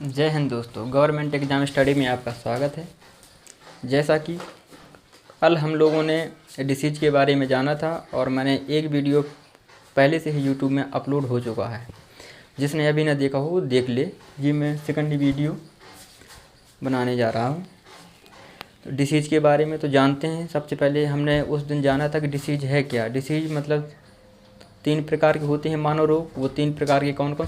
जय हिंद दोस्तों, government exam study में आपका स्वागत है। जैसा कि कल हम लोगों ने डिसीज के बारे में जाना था और मैंने एक वीडियो पहले से ही यूट्यूब में अपलोड हो चुका है। जिसने अभी ना देखा हो वो देख ले। ये मैं सेकंड वीडियो बनाने जा रहा हूँ। तो डिसीज के बारे में तो जानते हैं। सबसे पहले हमने उस दिन जाना था कि डिसीज है क्या। डिसीज मतलब 3 प्रकार के होते हैं मानव रोग। वो 3 प्रकार के कौन कौन?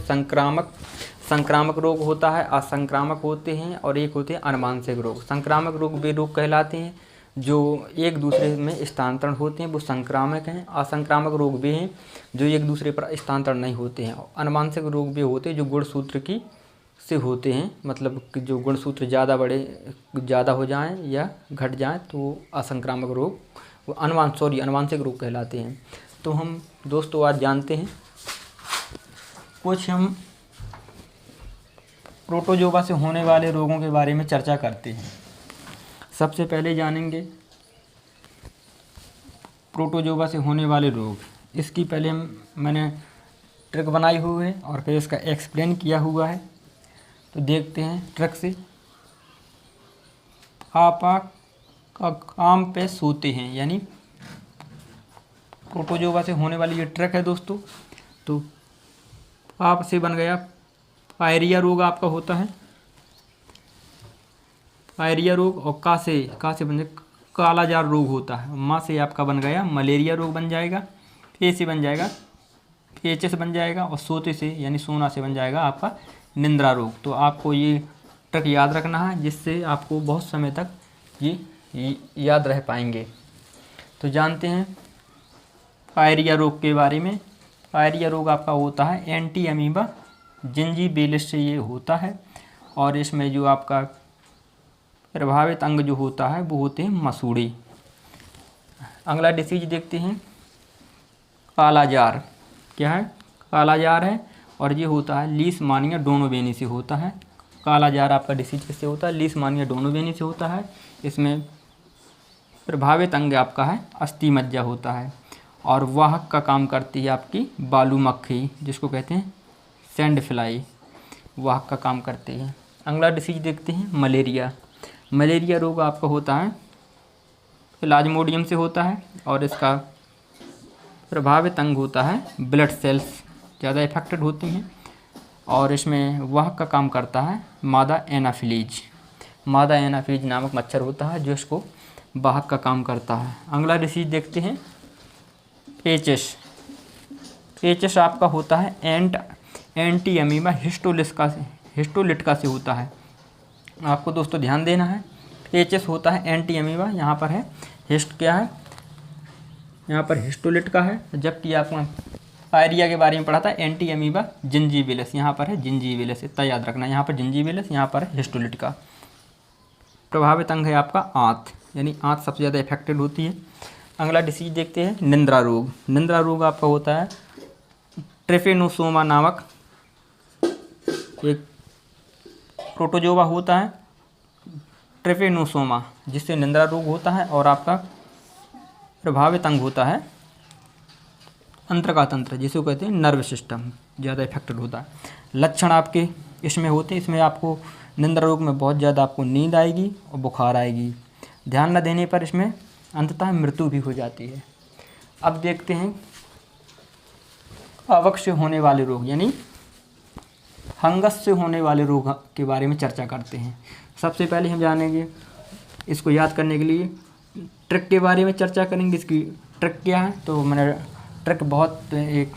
संक्रामक रोग होता है, असंक्रामक होते हैं और एक होते हैं अनुवांशिक रोग। संक्रामक रोग वे रोग कहलाते हैं जो एक दूसरे में स्थानांतरण होते हैं, वो संक्रामक हैं। असंक्रामक रोग वे हैं जो एक दूसरे पर स्थानांतरण नहीं होते हैं। अनुवांशिक रोग वे होते हैं जो गुणसूत्र की से होते हैं, मतलब कि जो गुणसूत्र ज़्यादा हो जाएं या घट जाएं तो असंक्रामक रोग, वो अनुवांशिक रोग कहलाते हैं। तो हम दोस्तों आज जानते हैं कुछ हम प्रोटोजोआ से होने वाले रोगों के बारे में चर्चा करते हैं। सबसे पहले जानेंगे प्रोटोजोआ से होने वाले रोग। इसकी पहले मैंने ट्रिक बनाई हुई है और फिर इसका एक्सप्लेन किया हुआ है। तो देखते हैं ट्रिक से। आपा का काम पे सोते हैं, यानी प्रोटोजोआ से होने वाली ये ट्रिक है दोस्तों। तो आप से बन गया पायरिया रोग आपका होता है, पायरिया रोग। और का से बन जाए कालाजार रोग होता है। माँ से आपका बन गया मलेरिया रोग बन जाएगा। फे से बन जाएगा पेचिस बन जाएगा। और सोते से यानी सोना से बन जाएगा आपका निंद्रा रोग। तो आपको ये ट्रिक याद रखना है, जिससे आपको बहुत समय तक ये याद रह पाएंगे। तो जानते हैं पायरिया रोग के बारे में। पायरिया रोग आपका होता है एंटी अमीबा जिंजीबेलिस से ये होता है। और इसमें जो आपका प्रभावित अंग जो होता है वो होते हैं मसूड़े। अगला डिसीज देखते हैं कालाजार। क्या है? कालाजार है और ये होता है लीशमानिया डोनोवेनी से होता है। कालाजार आपका डिसीज किससे होता है? लीशमानिया डोनोवेनी से होता है। इसमें प्रभावित अंग आपका है अस्थि मज्जा होता है। और वाहक का काम करती है आपकी बालू मक्खी, जिसको कहते हैं सैंड फ्लाई, वाहक का काम करती है। अगला डिसीज देखते हैं मलेरिया। मलेरिया रोग आपका होता है प्लाज्मोडियम से होता है और इसका प्रभावित अंग होता है ब्लड सेल्स ज़्यादा इफेक्टेड होती हैं। और इसमें वाहक का काम करता है मादा एनाफिलीज। मादा एनाफिलीज नामक मच्छर होता है जो इसको वाहक का काम करता है। अगला डिसीज देखते हैं पेचिस। पेचिस आपका होता है एंटी अमीबा हिस्टोलिटिका से होता है। आपको दोस्तों ध्यान देना है, पेचिस होता है एंटी अमीबा, यहाँ पर है क्या है? यहाँ पर हिस्टोलिटिका है। जबकि आपको पायरिया के बारे में पढ़ा था एंटी अमीबा जिंजीबेलिस, यहाँ पर है जिंजीबेलिस। इतना याद रखना, यहाँ पर जिंजीबेलिस, यहाँ पर है हिस्टोलिटिका। प्रभावित अंग है आपका आंत, यानी आंत सबसे ज़्यादा इफेक्टेड होती है। अगला डिसीज देखते हैं निंद्रा रोग। निंद्रा रोग आपका होता है ट्रिपेनोसोमा नामक एक प्रोटोजोआ होता है, ट्रिपेनोसोमा, जिससे निंद्रा रोग होता है। और आपका प्रभावित अंग होता है अंतरका तंत्र, जिसे कहते हैं नर्व सिस्टम, ज़्यादा इफेक्टेड होता है। लक्षण आपके इसमें होते हैं, इसमें आपको निंद्रा रोग में बहुत ज़्यादा आपको नींद आएगी और बुखार आएगी। ध्यान न देने पर इसमें अंततः मृत्यु भी हो जाती है। अब देखते हैं कवक से होने वाले रोग, यानी फंगस से होने वाले रोग के बारे में चर्चा करते हैं। सबसे पहले हम जानेंगे, इसको याद करने के लिए ट्रिक के बारे में चर्चा करेंगे। इसकी ट्रिक क्या है? तो मैंने ट्रिक बहुत एक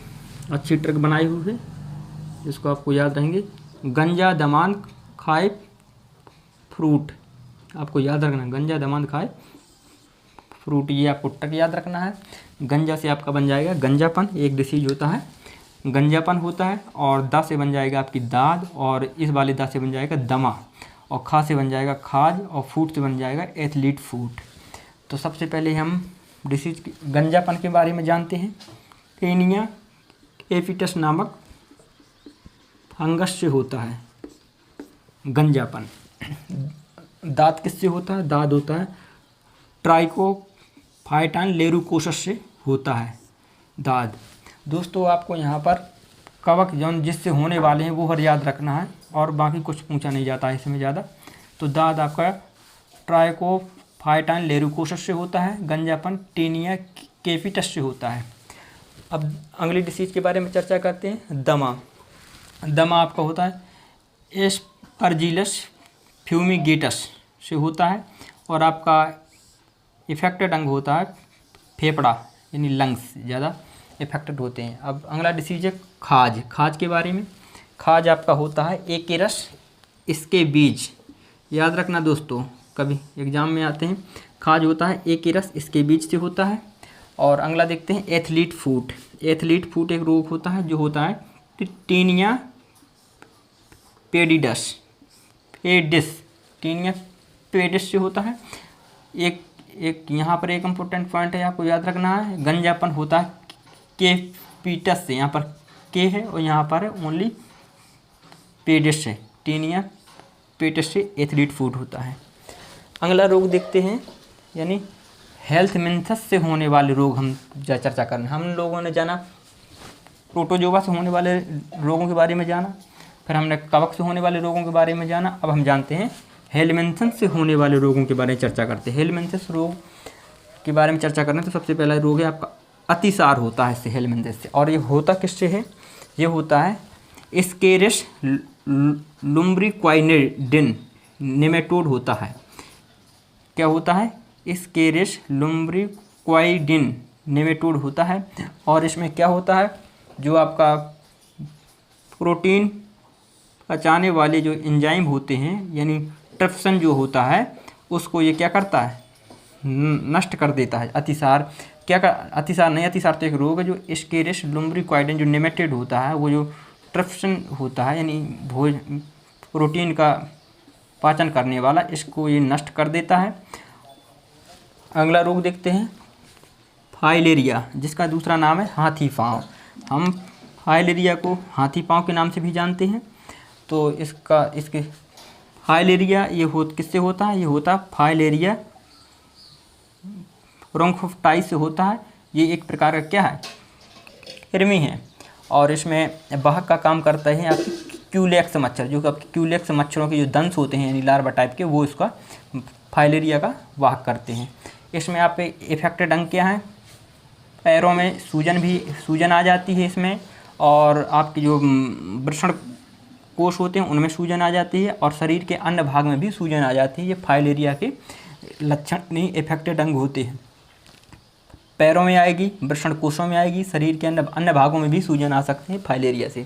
अच्छी ट्रिक बनाई हुई है, जिसको आपको याद रहेंगे। गंजा दमान खाए फ्रूट, आपको याद रखना, गंजा दमान खाए फ्रूट, ये आपको ट्रिक याद रखना है। गंजा से आपका बन जाएगा गंजापन, एक डिसीज होता है गंजापन होता है। और दा से बन जाएगा आपकी दाद, और इस वाले दा से बन जाएगा दमा, और खा से बन जाएगा खाज, और फूट से बन जाएगा एथलीट फूट। तो सबसे पहले हम डिसीज गंजापन के बारे में जानते हैं। टेनिया एपिटस नामक फंगस से होता है गंजापन। दांत किससे होता है? दाद होता है ट्राइकोफाइटान लेरुकोसस से होता है दाद। दोस्तों आपको यहाँ पर कवक जौन जिससे होने वाले हैं वो हर याद रखना है, और बाकी कुछ पूछा नहीं जाता है इसमें ज़्यादा। तो दाद आपका ट्राइकोफाइटाइन लेरुकोसस से होता है, गंजापन टेनिया केपिटस से होता है। अब अगली डिसीज के बारे में चर्चा करते हैं। दमा। दमा आपका होता है एस्परजिलस फ्यूमिगेटस से होता है, और आपका इफेक्टेड अंग होता है फेफड़ा यानी लंग्स ज़्यादा इफेक्टेड होते हैं। अब अगला डिसीज है खाज। खाज के बारे में, खाज आपका होता है एकेरस इसके बीज, याद रखना दोस्तों कभी एग्जाम में आते हैं। खाज होता है एकेरस इसके बीज से होता है। और अगला देखते हैं एथलीट फूट। एथलीट फूट एक रोग होता है जो होता है टीनिया पेडिस टीनिया पेडिस से होता है। एक यहाँ पर एक इम्पोर्टेंट पॉइंट है आपको याद रखना है, गंजापन होता है केपिटस से, यहाँ पर के है और यहाँ पर ओनली पेडिस से, टीनिया पेडिस से एथलीट फूट होता है। अगला रोग देखते हैं यानी हेल्मिंथस से होने वाले रोग हम चर्चा करना। हम लोगों ने जाना प्रोटोजोआ से होने वाले रोगों के बारे में जाना, फिर हमने कवक से होने वाले रोगों के बारे में जाना। अब हम जानते हैं हेल्मिंथस से होने वाले रोगों के बारे में चर्चा करते हैं। हेल्मिंथस रोग के बारे में चर्चा करना तो सबसे पहला रोग है आपका अतिसार होता है इससे, हेल्मिंथस से। और ये होता किससे है? ये होता है एस्केरिस लुम्ब्रिक्वाइडिन नेमेटोड होता है। क्या होता है? एस्केरिस लुम्ब्रिक्वाइडिन नेमेटोड होता है। और इसमें क्या होता है, जो आपका प्रोटीन पचाने वाले जो एंजाइम होते हैं यानी ट्रिप्सिन जो होता है उसको ये क्या करता है, नष्ट कर देता है। अतिसार अतिसार तो एक रोग है जो एस्केरिस लुम्ब्रिक्वाइडिन जो नेमेटोड होता है, वो जो ट्रिप्सिन होता है यानी प्रोटीन का पाचन करने वाला, इसको ये नष्ट कर देता है। अगला रोग देखते हैं फाइलेरिया, जिसका दूसरा नाम है हाथी पाँव। हम फाइलेरिया को हाथी पाँव के नाम से भी जानते हैं। तो इसके फाइलेरिया ये किससे होता है? ये होता फाइलेरिया ब्रोंकोफाइटिस से होता है। ये एक प्रकार का क्या है, कृमि है। और इसमें वाहक का काम करता है आपकी क्यूलेक्स मच्छर, जो कि आपके क्यूलेक्स मच्छरों के जो दंश होते हैं यानी लार्वा टाइप के, वो इसका फाइलेरिया का वाहक करते हैं। इसमें आप इफेक्टेड अंग क्या हैं? पैरों में सूजन आ जाती है इसमें, और आपकी जो वृषण कोष होते हैं उनमें सूजन आ जाती है, और शरीर के अन्य भाग में भी सूजन आ जाती है। ये फाइलेरिया के लक्षण नहीं इफेक्टेड अंग होते हैं। पैरों में आएगी, वृषण कोषों में आएगी, शरीर के अन्य भागों में भी सूजन आ सकते हैं फाइलेरिया से।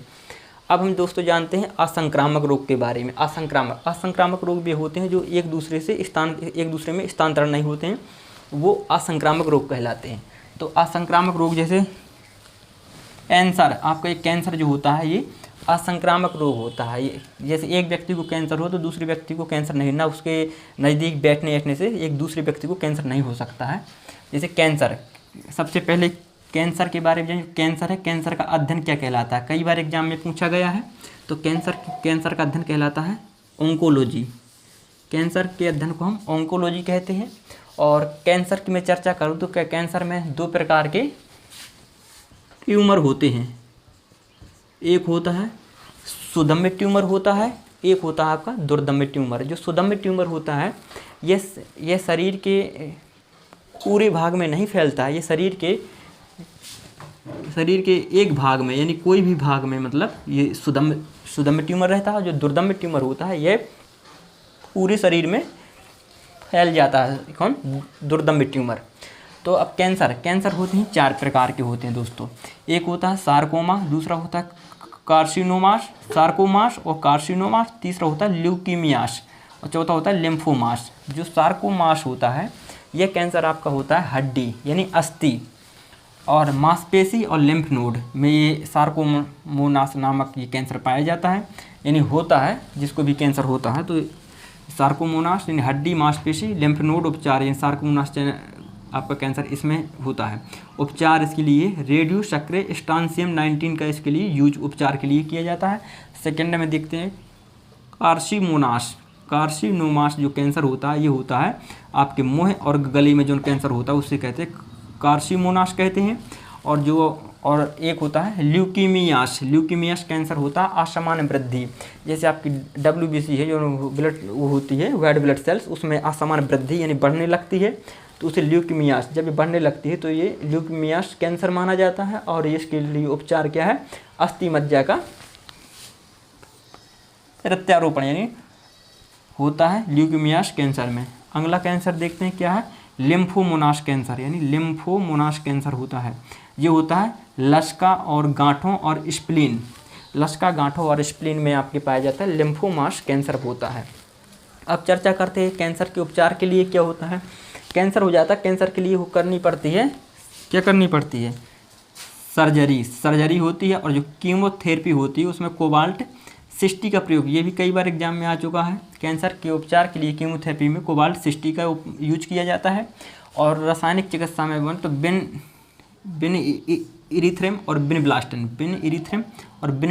अब हम दोस्तों जानते हैं असंक्रामक रोग के बारे में। असंक्रामक रोग भी होते हैं जो एक दूसरे में स्थानांतरण नहीं होते हैं, वो असंक्रामक रोग कहलाते हैं। तो असंक्रामक रोग जैसे कैंसर, आपका एक कैंसर जो होता है ये असंक्रामक रोग होता है। ये जैसे एक व्यक्ति को कैंसर हो तो दूसरे व्यक्ति को कैंसर नहीं, ना उसके नज़दीक बैठने से एक दूसरे व्यक्ति को कैंसर नहीं हो सकता है। जैसे कैंसर, सबसे पहले कैंसर के बारे में जानिए। कैंसर है, कैंसर का अध्ययन क्या कहलाता है? कई बार एग्जाम में पूछा गया है। तो कैंसर का अध्ययन कहलाता है ऑन्कोलॉजी। कैंसर के अध्ययन को हम ऑन्कोलॉजी कहते हैं। और कैंसर की मैं चर्चा करूँ तो कैंसर में दो प्रकार के ट्यूमर होते हैं। एक होता है सुदम्य ट्यूमर होता है, एक होता है आपका दुर्दम्य ट्यूमर। जो सुदम्य ट्यूमर होता है ये शरीर के पूरे भाग में नहीं फैलता है, ये शरीर के एक भाग में यानी कोई भी भाग में, मतलब ये सुदम्य ट्यूमर रहता है। जो दुर्दम्य ट्यूमर होता है ये पूरे शरीर में फैल जाता है। कौन? दुर्दम्य ट्यूमर। तो अब कैंसर होते हैं 4 प्रकार के होते हैं दोस्तों। एक होता है सार्कोमा, दूसरा होता है सार्कोमास और कार्सिनोमास, तीसरा होता है ल्यूकीमियास और चौथा होता है लिम्फोमास। जो सार्कोमास होता है यह कैंसर आपका होता है हड्डी यानी अस्थि और मांसपेशी और लिम्फ नोड में, ये सार्कोमोनास नामक ये कैंसर पाया जाता है यानी होता है। जिसको भी कैंसर होता है तो सार्कोमोनास यानी हड्डी, मांसपेशी, लिम्फ नोड उपचार यानी सार्कोमोनास आपका कैंसर इसमें होता है। उपचार इसके लिए रेडियो सक्रिय स्ट्रांसियम 19 का इसके लिए यूज उपचार के लिए किया जाता है। सेकेंड में देखते हैं कार्सिनोमास जो कैंसर होता है ये होता है आपके मुंह और गले में जो कैंसर होता है उससे कहते हैं कार्सिनोमास कहते हैं। और जो और एक होता है ल्यूकीमियास। ल्यूकीमियास कैंसर होता है असामान्य वृद्धि, जैसे आपकी WBC है जो ब्लड वो होती है वाइट ब्लड सेल्स, उसमें असामान्य वृद्धि यानी बढ़ने लगती है तो उसे ल्यूकीमियास, जब ये बढ़ने लगती है तो ये ल्यूकीमियास कैंसर माना जाता है। और इसके लिए उपचार क्या है, अस्थि मज्जा का प्रत्यारोपण यानी होता है ल्यूकीमियास कैंसर में। अगला कैंसर देखते हैं क्या है, लिम्फोमोनास कैंसर यानी लिम्फोमोनास कैंसर होता है। ये होता है लसका और गांठों और स्प्लीन, लसका गांठों और स्प्लीन में आपके पाया जाता है लिम्फोमास कैंसर होता है। अब चर्चा करते हैं कैंसर के उपचार के लिए क्या होता है। कैंसर हो जाता है, कैंसर के लिए वो करनी पड़ती है, क्या करनी पड़ती है, सर्जरी होती है। और जो कीमोथेरेपी होती है उसमें कोबाल्ट 60 का प्रयोग, ये भी कई बार एग्जाम में आ चुका है। कैंसर के उपचार के लिए कीमोथेरेपी में कोबाल्ट 60 का यूज किया जाता है। और रासायनिक चिकित्सा में तो बिन इरीथ्रम और बिन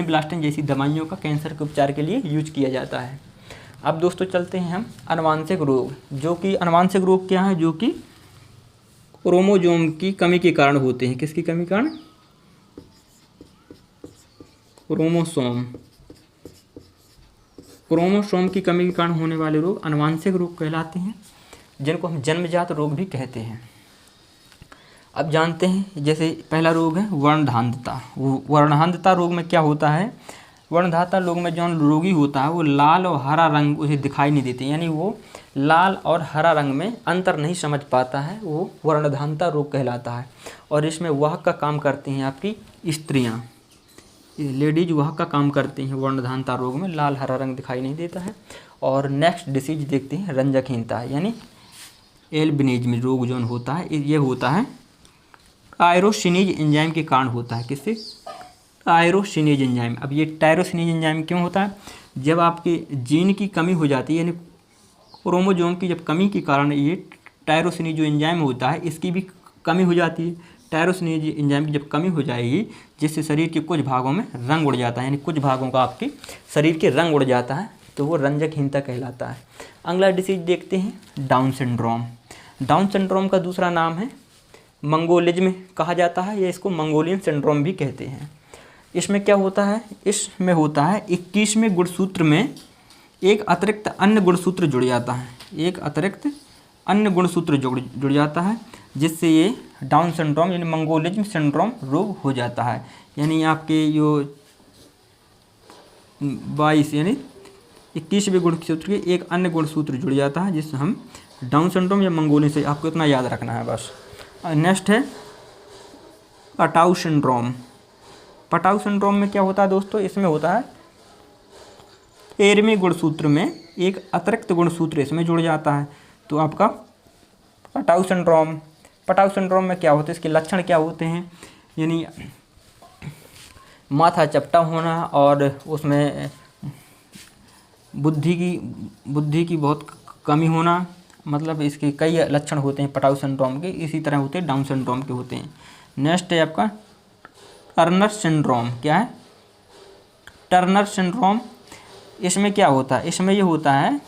ब्लास्टन जैसी दवाइयों का कैंसर के उपचार के लिए यूज किया जाता है। अब दोस्तों चलते हैं हम आनुवांशिक रोग, जो कि आनुवांशिक रोग क्या है, जो कि क्रोमोसोम की कमी के कारण होते हैं। किसकी कमी के कारण, क्रोमोसोम की कमी के कारण होने वाले रोग आनुवांशिक रोग कहलाते हैं, जिनको हम जन्मजात रोग भी कहते हैं। अब जानते हैं, जैसे पहला रोग है वर्णधांधता। वर्णधांधता रोग में क्या होता है, वर्णधाता रोग में जो रोगी होता है वो लाल और हरा रंग उसे दिखाई नहीं देते, यानी वो लाल और हरा रंग में अंतर नहीं समझ पाता है, वो वर्णधांधता रोग कहलाता है। और इसमें वाहक का काम करती हैं आपकी स्त्रियां, लेडीज वाहक का काम करती हैं वर्णधांधता रोग में, लाल हरा रंग दिखाई नहीं देता है। और नेक्स्ट डिसीज देखते हैं रंजकहीनता, यानी एल्बिनिज्म रोग जो होता है, ये होता है टायरोसिनेज एंजाइम के कारण होता है। किससे, टायरोसिनेज एंजाइम। अब ये टायरोसिनेज एंजाइम क्यों होता है, जब आपके जीन की कमी हो जाती है, यानी क्रोमोसोम की जब कमी के कारण ये टायरोसिनेज जो एंजाइम होता है इसकी भी कमी हो जाती है। टायरोसिनेज एंजाइम की जब कमी हो जाएगी, जिससे शरीर के कुछ भागों में रंग उड़ जाता है, यानी कुछ भागों का आपके शरीर के रंग उड़ जाता है, तो वो रंजकहीनता कहलाता है। अगला डिसीज देखते हैं डाउन सिंड्रोम। डाउन सिंड्रोम का दूसरा नाम है मंगोलिज्म कहा जाता है, या इसको मंगोलियन सिंड्रोम भी कहते हैं। इसमें क्या होता है, इसमें होता है 21वें गुणसूत्र में एक अतिरिक्त अन्य गुणसूत्र जुड़ जाता है, एक अतिरिक्त अन्य गुणसूत्र जुड़ जाता है, जिससे ये डाउन सिंड्रोम यानी मंगोलिज्म सिंड्रोम रोग हो जाता है। यानी आपके जो 22 यानी 21वें गुणसूत्र के एक अन्य गुणसूत्र जुड़ जाता है, जिससे हम डाउन सिंड्रोम या मंगोलियन से, आपको इतना याद रखना है बस। नेक्स्ट है पटाउ सिंड्रोम। पटाउ सिंड्रोम में क्या होता है दोस्तों, इसमें होता है 13वें गुणसूत्र में एक अतिरिक्त गुणसूत्र इसमें जुड़ जाता है, तो आपका पटाउ सिंड्रोम। पटाउ सिंड्रोम में क्या होता है, इसके लक्षण क्या होते हैं, यानी माथा चपटा होना और उसमें बुद्धि की बहुत कमी होना, मतलब इसके कई लक्षण होते हैं पटाउ सिंड्रोम के, इसी तरह होते हैं डाउन सिंड्रोम के होते हैं। नेक्स्ट है आपका टर्नर सिंड्रोम। क्या है, टर्नर सिंड्रोम। इसमें क्या होता है, इसमें ये होता है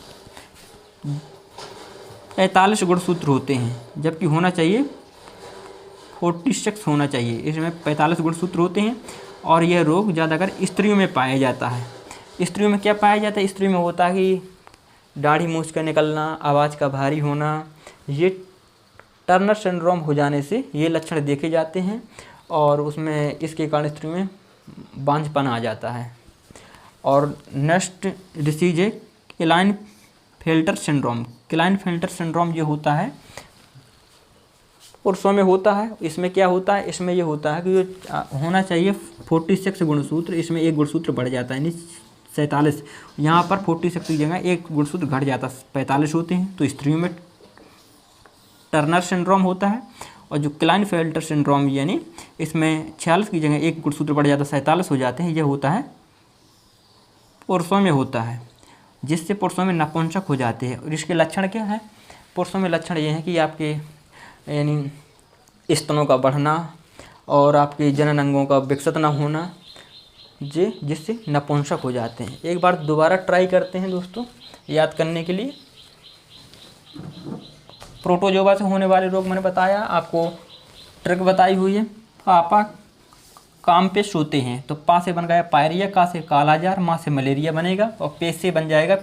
45 गुणसूत्र होते हैं, जबकि होना चाहिए 46 होना चाहिए। इसमें 45 गुणसूत्र होते हैं और यह रोग ज़्यादातर स्त्रियों में पाया जाता है। स्त्रियों में क्या पाया जाता है, स्त्रियों में होता है कि दाढ़ी मूंछ का निकलना, आवाज़ का भारी होना, ये टर्नर सिंड्रोम हो जाने से ये लक्षण देखे जाते हैं, और उसमें इसके कारण स्त्रियों में बांझपन आ जाता है। और नेक्स्ट डिसीज है क्लाइनफेल्टर सिंड्रोम। क्लाइनफेल्टर सिंड्रोम ये होता है पुरुषों में होता है। इसमें क्या होता है, इसमें ये होता है कि जो होना चाहिए 46 गुणसूत्र, इसमें एक गुणसूत्र बढ़ जाता है, यानी 47। यहाँ पर 46 की जगह एक गुणसूत्र घट जाता है, 45 होते हैं, तो स्त्रियों में टर्नर सिंड्रोम होता है। और जो क्लाइनफेल्टर सिंड्रोम यानी इसमें 46 की जगह एक गुणसूत्र बढ़ जाता है, 47 हो जाते हैं, यह होता है पुरुषों में होता है, जिससे पुरुषों में नपुंसक हो जाते हैं। और इसके लक्षण क्या है, पुरुषों में लक्षण ये है कि आपके यानी स्तनों का बढ़ना और आपके जनन अंगों का विकसित न होना, जिससे नपुंसक हो जाते हैं। एक बार दोबारा ट्राई करते हैं दोस्तों याद करने के लिए। प्रोटोजोआ से होने वाले रोग मैंने बताया, आपको ट्रिक बताई हुई है। पापा काम पेश होते हैं। तो पा से बन गया पायरिया, का से कालाजार, माँ से मलेरिया बनेगा और पे से बन जाएगा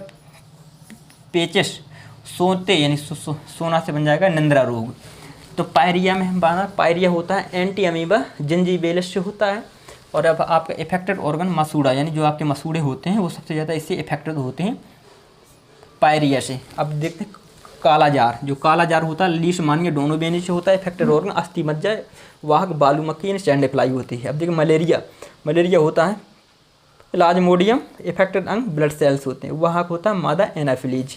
पेचिश, सोते यानी सोना से बन जाएगा निंद्रा रोग। तो पायरिया में हम बात, पायरिया होता है एंटी अमीबा जिंजीबेलिस से होता है। और अब आपका इफेक्टेड ऑर्गन मसूड़ा, यानी जो आपके मसूड़े होते हैं वो सबसे ज़्यादा इससे इफेक्टेड होते हैं पायरिया से। अब देखते हैं कालाजार, जो कालाजार होता है लीशमानिया डोनोवेनी से होता है। इफेक्टेड ऑर्गन अस्थि मज्जा, वाहक बालू मक्खी यानी सैंड फ्लाई होती है। अब देखिए मलेरिया, मलेरिया होता है प्लाज्मोडियम, इफेक्टेड अंग ब्लड सेल्स होते हैं, वाहक होता है मादा एनाफिलीज।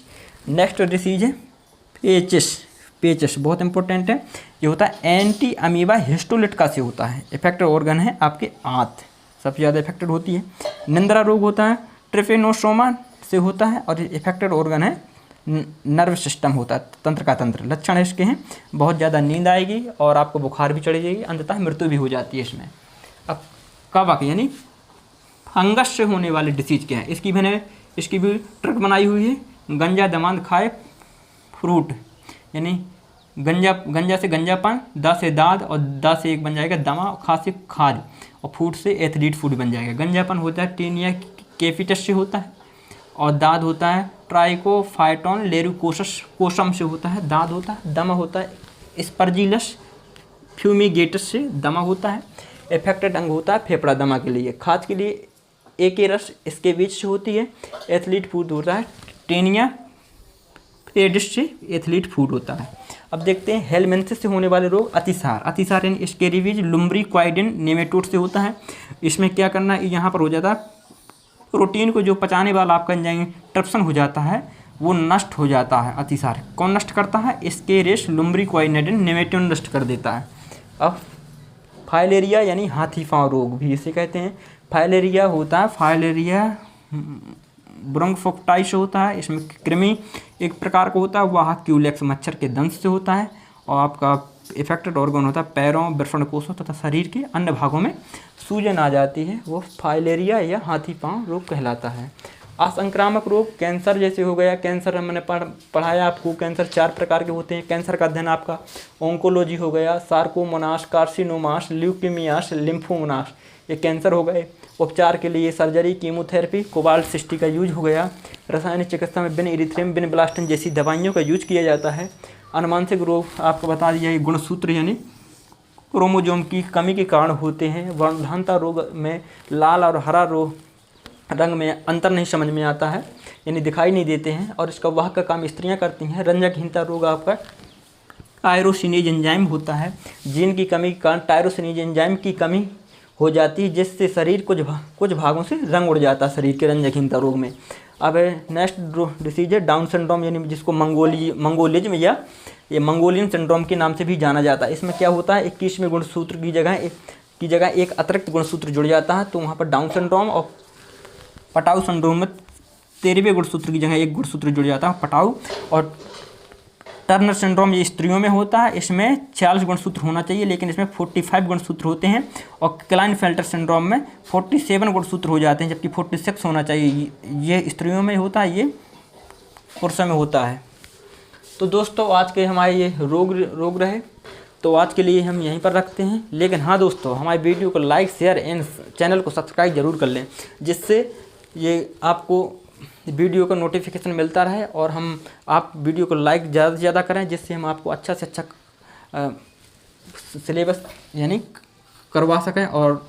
नेक्स्ट डिसीज है पेचिस, पेचिस बहुत इंपॉर्टेंट है। ये होता है एंटी अमीबा हिस्टोलिटिका से होता है। इफेक्टेड ऑर्गन है आपके आंत, सबसे ज़्यादा इफेक्टेड होती है। निंद्रा रोग होता है ट्रिफेनोसोमा से होता है और इफेक्टेड ऑर्गन है नर्व सिस्टम होता है, तंत्र का तंत्र। लक्षण इसके हैं बहुत ज़्यादा नींद आएगी और आपको बुखार भी चढ़ जाएगी, अंततः मृत्यु भी हो जाती है इसमें। अब कवक यानी फंगस से होने वाली डिसीज क्या है, इसकी मैंने इसकी भी ट्रिक बनाई हुई है। गंजा दमांद खाए फ्रूट, यानी गंजा से गंजापान, दा से दाद और दा से एक बन जाएगा दमा, खा से खाद और फूड से एथलीट फूड बन जाएगा। गंजापान होता है टेनिया केफिटस से होता है और दाद होता है ट्राइकोफाइटोन लेरुकोसस कोसम से होता है, दाद होता है। दमा होता है स्पर्जिलस फ्यूमिगेटस से दमा होता है। इफेक्टेड अंग होता है फेफड़ा दमा के लिए, खाद के लिए एक रस इसके बीच से होती है। एथलीट फूड होता है टेनिया पेडिस से एथलीट फूड होता है। अब देखते हैं हेलमेंथिस से होने वाले रोग, अतिसार। अतिसार यानी स्केरिवीज लुम्ब्रिक्वाइडिन नेमेटोड से होता है। इसमें क्या करना है, यहाँ पर हो जाता है प्रोटीन को जो पचाने वाला आपका एंजाइम ट्रिप्सन हो जाता है वो नष्ट हो जाता है। अतिसार कौन नष्ट करता है, स्केरिस लुम्ब्रिक्वाइडिन नेमेटोड नष्ट कर देता है। अब फाइलेरिया यानी हाथी पांव रोग भी इसे कहते हैं। फाइलेरिया होता है फाइलेरिया ब्रोंकोफोक्टाइस होता है। इसमें कृमि एक प्रकार का होता है, वह क्यूलेक्स मच्छर के दंश से होता है। और आपका इफेक्टेड ऑर्गन होता है पैरों, वृषणकोशों तथा शरीर के अन्य भागों में सूजन आ जाती है, वो फाइलेरिया या हाथी पांव रोग कहलाता है। असंक्रामक रोग कैंसर जैसे हो गया, कैंसर मैंने पढ़ाया आपको, कैंसर 4 प्रकार के होते हैं। कैंसर का अध्ययन आपका ओंकोलॉजी हो गया, सार्कोमोनास, कार्सिनोमास, ल्यूकेमियास, लिम्फोमोनास, ये कैंसर हो गए। उपचार के लिए सर्जरी, कीमोथेरेपी, कोबाल्ट 60 का यूज हो गया। रासायनिक चिकित्सा में बिन इरिथ्रियम, बिन ब्लास्टिन जैसी दवाइयों का यूज किया जाता है। अनुमानसिक रोग आपको बता दिया, ये गुणसूत्र यानी क्रोमोजोम की कमी के कारण होते हैं। वर्धनता रोग में लाल और हरा रंग में अंतर नहीं समझ में आता है, यानी दिखाई नहीं देते हैं और इसका वाहक का काम स्त्रियां करती हैं। रंजकहीनता रोग आपका टायरोसिनेज एंजाइम होता है, जीन की कमी के कारण टायरोसिनेज एंजाइम की कमी हो जाती है, जिससे शरीर कुछ भागों से रंग उड़ जाता है शरीर के रंजकहीनता रोग में। अब नेक्स्ट डिसीज है डाउन सिंड्रोम, यानी जिसको मंगोलिज्म या ये मंगोलियन सिंड्रोम के नाम से भी जाना जाता है। इसमें क्या होता है, 21वें गुणसूत्र की जगह एक अतिरिक्त गुणसूत्र जुड़ जाता है, तो वहाँ पर डाउन सिंड्रोम। और पटाऊ सिंड्रोम में 13वें गुणसूत्र की जगह एक गुणसूत्र जुड़ जाता है, पटाऊ। और टर्नर सिंड्रोम ये स्त्रियों में होता है, इसमें 40 गुणसूत्र होना चाहिए, लेकिन इसमें 45 गुणसूत्र होते हैं। और क्लाइनफेल्टर सिंड्रोम में 47 गुणसूत्र हो जाते हैं, जबकि 46 होना चाहिए। ये स्त्रियों में होता है, ये पुरुषों में होता है। तो दोस्तों आज के हमारे ये रोग रहे, तो आज के लिए हम यहीं पर रखते हैं। लेकिन हाँ दोस्तों, हमारे वीडियो को लाइक, शेयर एंड चैनल को सब्सक्राइब जरूर कर लें, जिससे ये आपको वीडियो का नोटिफिकेशन मिलता रहे। और आप वीडियो को लाइक ज़्यादा से ज़्यादा करें, जिससे हम आपको अच्छा से अच्छा सिलेबस यानी करवा सकें। और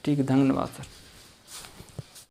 ठीक है, धन्यवाद सर।